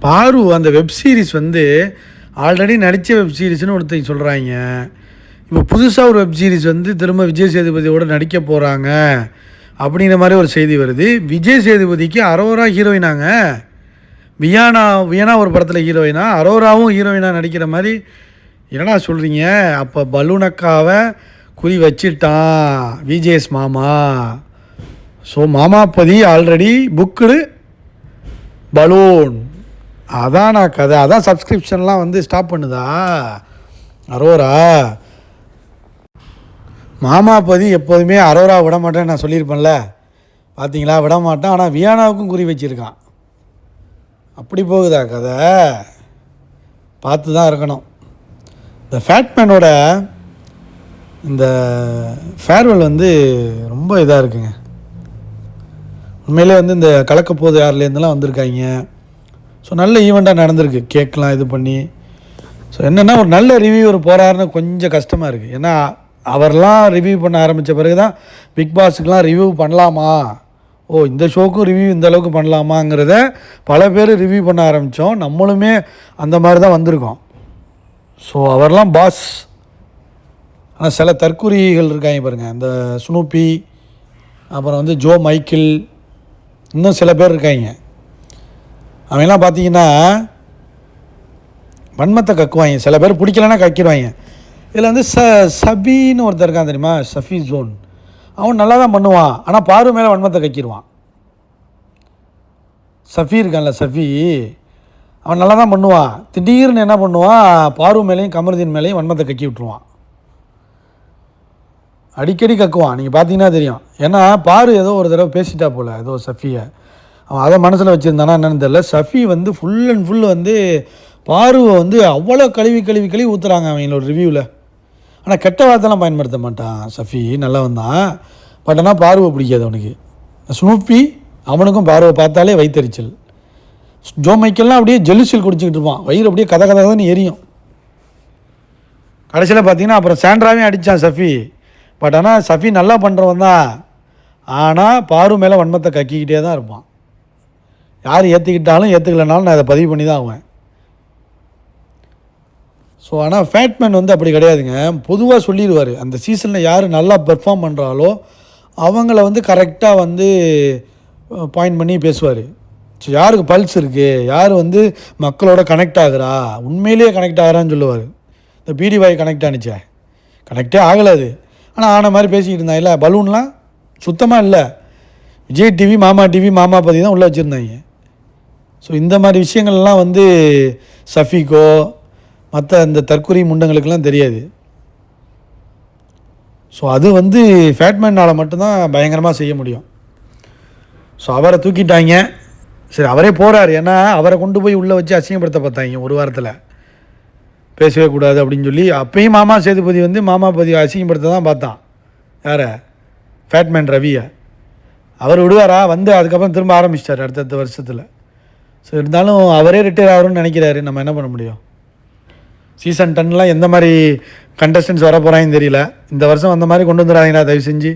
பாரு அந்த web series வந்து ஆல்ரெடி நடித்த வெப் சீரிஸ்னு ஒருத்தர் சொல்கிறாங்க. இப்போ புதுசாக ஒரு வெப் சீரிஸ் வந்து திரும்ப விஜய் சேதுபதியோடு நடிக்க போகிறாங்க அப்படிங்கிற மாதிரி ஒரு செய்தி வருது. விஜய் சேதுபதிக்கு அரோரா ஹீரோயினாங்க. வியானா ஒரு படத்தில் ஹீரோயினா, அரோராவும் ஹீரோயினாக நடிக்கிற மாதிரி என்னடா சொல்கிறீங்க? அப்போ பலூனக்காவை குறி வச்சிட்டான் விஜேஎஸ் மாமா. ஸோ மாமாப்பதி ஆல்ரெடி புக்குடு பலூன். அதான் நான் கதை. அதான் சப்ஸ்கிரிப்ஷன்லாம் வந்து ஸ்டாப் பண்ணுதா அரோரா. மாமாப்பதி எப்போதுமே அரோரா விட மாட்டேன்னு நான் சொல்லியிருப்பேன்ல, பார்த்தீங்களா? விட மாட்டான். ஆனால் வியானாவுக்கும் குறி வச்சுருக்கான். அப்படி போகுதா கதை? பார்த்து தான் இருக்கணும். இந்த ஃபேட்மேனோட இந்த ஃபேர்வெல் வந்து ரொம்ப இதாக இருக்குங்க. உண்மையிலே வந்து இந்த கலக்கப்போது யார்லேருந்துலாம் வந்திருக்காங்க. ஸோ நல்ல ஈவெண்ட்டாக நடந்திருக்கு. கேட்கலாம் இது பண்ணி. ஸோ என்னென்னா ஒரு நல்ல ரிவ்யூவர் போகிறாருன்னு கொஞ்சம் கஷ்டமாக இருக்குது. ஏன்னா அவர்லாம் ரிவ்யூ பண்ண ஆரம்பித்த பிறகு தான் பிக் பாஸுக்கெலாம் ரிவ்யூ பண்ணலாமா, இந்த ஷோக்கும் ரிவ்யூ இந்த அளவுக்கு பண்ணலாமாங்கிறத பல பேர் ரிவ்யூ பண்ண ஆரம்பித்தோம். நம்மளுமே அந்த மாதிரி தான் வந்திருக்கோம். ஸோ அவர்லாம் பாஸ். ஆனால் சில தற்குறிகள் இருக்காங்க பாருங்கள். அந்த ஸ்னூப்பி, அப்புறம் வந்து ஜோ மைக்கிள், இன்னும் சில பேர் இருக்காங்க. அவங்கெல்லாம் பார்த்தீங்கன்னா வன்மத்தை கக்குவாங்க. சில பேர் பிடிக்கலன்னா கக்கிடுவாங்க. இதில் வந்து சபின்னு ஒருத்தர் இருக்கான் தெரியுமா, சஃபி ஜோன். அவன் நல்லா தான் பண்ணுவான். ஆனால் பாரு மேலே வன்மத்தை கக்கிடுவான். சஃபி இருக்கான்ல, சஃபி, அவன் நல்லா தான் பண்ணுவான். திடீர்னு என்ன பண்ணுவான், பாரு மேலேயும் கமருதீன் மேலேயும் வன்மத்தை கக்கி விட்டுருவான். அடிக்கடி கக்குவான். நீங்கள் பார்த்தீங்கன்னா தெரியும். ஏன்னா பாரு ஏதோ ஒரு தடவை பேசிட்டா போல் ஏதோ சஃபியை. அவன் அதை மனசில் வச்சுருந்தானா என்னென்னு தெரியல. சஃபி வந்து ஃபுல் அண்ட் ஃபுல் வந்து பாருவை வந்து அவ்வளோ கழுவி ஊற்றுறாங்க அவங்களோட ரிவ்யூவில். ஆனால் கெட்ட வார்த்தைலாம் பயன்படுத்த மாட்டான் சஃபி, நல்லவன் தான். பட் ஆனால் பாருவை பிடிக்காது அவனுக்கு. ஸ்னூப்பி, அவனுக்கும் பாருவை பார்த்தாலே வயிற்றறிச்சல். ஜோ மைக்கெல்லாம் அப்படியே ஜெலுசில் குடிச்சிக்கிட்டு இருப்பான். வயிறு அப்படியே கதன்னு எரியும். கடைசியில் பார்த்தீங்கன்னா அப்புறம் சாண்ட்ராவே அடித்தான் சஃபி. பட் ஆனால் சஃபி நல்லா பண்ணுறவன் தான். ஆனால் பாரு மேலே வன்மத்தை கக்கிக்கிட்டே தான் இருப்பான். யார் ஏற்றுக்கிட்டாலும் ஏற்றுக்கலனாலும் நான் அதை பதிவு பண்ணி தான் ஆவேன். ஸோ ஆனால் ஃபேட்மேன் வந்து அப்படி கிடையாதுங்க. பொதுவாக சொல்லிடுவார். அந்த சீசனில் யார் நல்லா பெர்ஃபார்ம் பண்ணுறாலோ அவங்கள வந்து கரெக்டாக வந்து பாயிண்ட் பண்ணி பேசுவார். ஸோ யாருக்கு பல்ஸ் இருக்குது, யார் வந்து மக்களோட கனெக்ட் ஆகுறா, உண்மையிலேயே கனெக்ட் ஆகிறான்னு சொல்லுவார். இந்த பிடிவாய் கனெக்ட் ஆனிச்சே, கனெக்டே ஆகலை அது. ஆனால் ஆன மாதிரி பேசிக்கிட்டு இருந்தாங்க. இல்லை பலூன்லாம் சுத்தமாக இல்லை. விஜய் டிவி, மாமா டிவி, மாமாப்பதி தான் உள்ளே வச்சுருந்தாங்க. ஸோ இந்த மாதிரி விஷயங்கள்லாம் வந்து சஃபிக்கோ மற்ற இந்த தற்கொலை முண்டங்களுக்கெல்லாம் தெரியாது. ஸோ அது வந்து ஃபேட்மேனால் மட்டும்தான் பயங்கரமாக செய்ய முடியும். ஸோ அவரை தூக்கிட்டாங்க. சரி, அவரே போகிறார். ஏன்னா அவரை கொண்டு போய் உள்ளே வச்சு அசிங்கப்படுத்த பார்த்தாங்க ஒரு வாரத்தில். பேசவே கூடாது அப்படின்னு சொல்லி. அப்பயும் மாமா சேதுபதி வந்து மாமாபதி அசிங்கப்படுத்த தான் பார்த்தான். யாரை? ஃபேட்மேன் ரவியை. அவர் விடுவாரா? வந்து அதுக்கப்புறம் திரும்ப ஆரம்பிச்சிட்டார் அடுத்தடுத்த வருஷத்தில். ஸோ இருந்தாலும் அவரே ரிட்டையர் ஆகணும்னு நினைக்கிறாரு. நம்ம என்ன பண்ண முடியும்? சீசன் 10 எந்த மாதிரி கண்டஸ்டன்ஸ் வர போகிறாங்கன்னு தெரியல. இந்த வருஷம் அந்த மாதிரி கொண்டு வந்துடாதீங்களா தயவு செஞ்சு.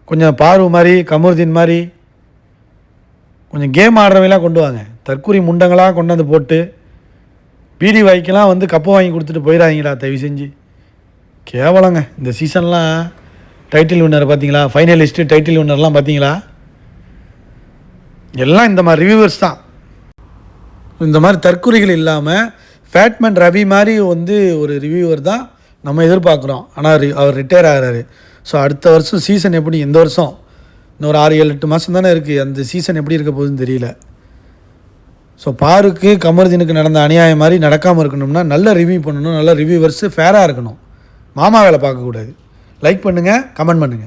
கொஞ்சம் பாரு மாதிரி, கமருதீன் மாதிரி கொஞ்சம் கேம் ஆடுறவங்களாம் கொண்டு வாங்க. தற்கூரி முண்டங்களாக கொண்டு வந்து போட்டு பீடி வாய்க்கெல்லாம் வந்து கப்பு வாங்கி கொடுத்துட்டு போயிடாதீங்களா தயவு செஞ்சு. கேவலங்க இந்த சீசன்லாம். டைட்டில் வின்னர் பார்த்தீங்களா? ஃபைனலிஸ்ட்டு டைட்டில் வின்னர்லாம் பார்த்தீங்களா? எல்லாம் இந்த மாதிரி ரிவ்யூவர்ஸ் தான். இந்த மாதிரி தற்கொலைகள் இல்லாமல் ஃபேட்மேன் ரவி மாதிரி வந்து ஒரு ரிவ்யூவர் தான் நம்ம எதிர்பார்க்குறோம். ஆனால் அவர் ரிட்டையர் ஆகிறாரு. ஸோ அடுத்த வருஷம் சீசன் எப்படி, இந்த வருஷம் இன்னொரு 6-7-8 மாதம் தானே இருக்குது. அந்த சீசன் எப்படி இருக்க போகுதுன்னு தெரியல. ஸோ பாருக்கு கமருதீனுக்கு நடந்த அநியாயம் மாதிரி நடக்காமல் இருக்கணும்னா நல்ல ரிவ்யூ பண்ணணும். நல்ல ரிவ்யூவர்ஸு ஃபேராக இருக்கணும். மாமா வேலை பார்க்கக்கூடாது. லைக் பண்ணுங்கள், கமெண்ட் பண்ணுங்கள்.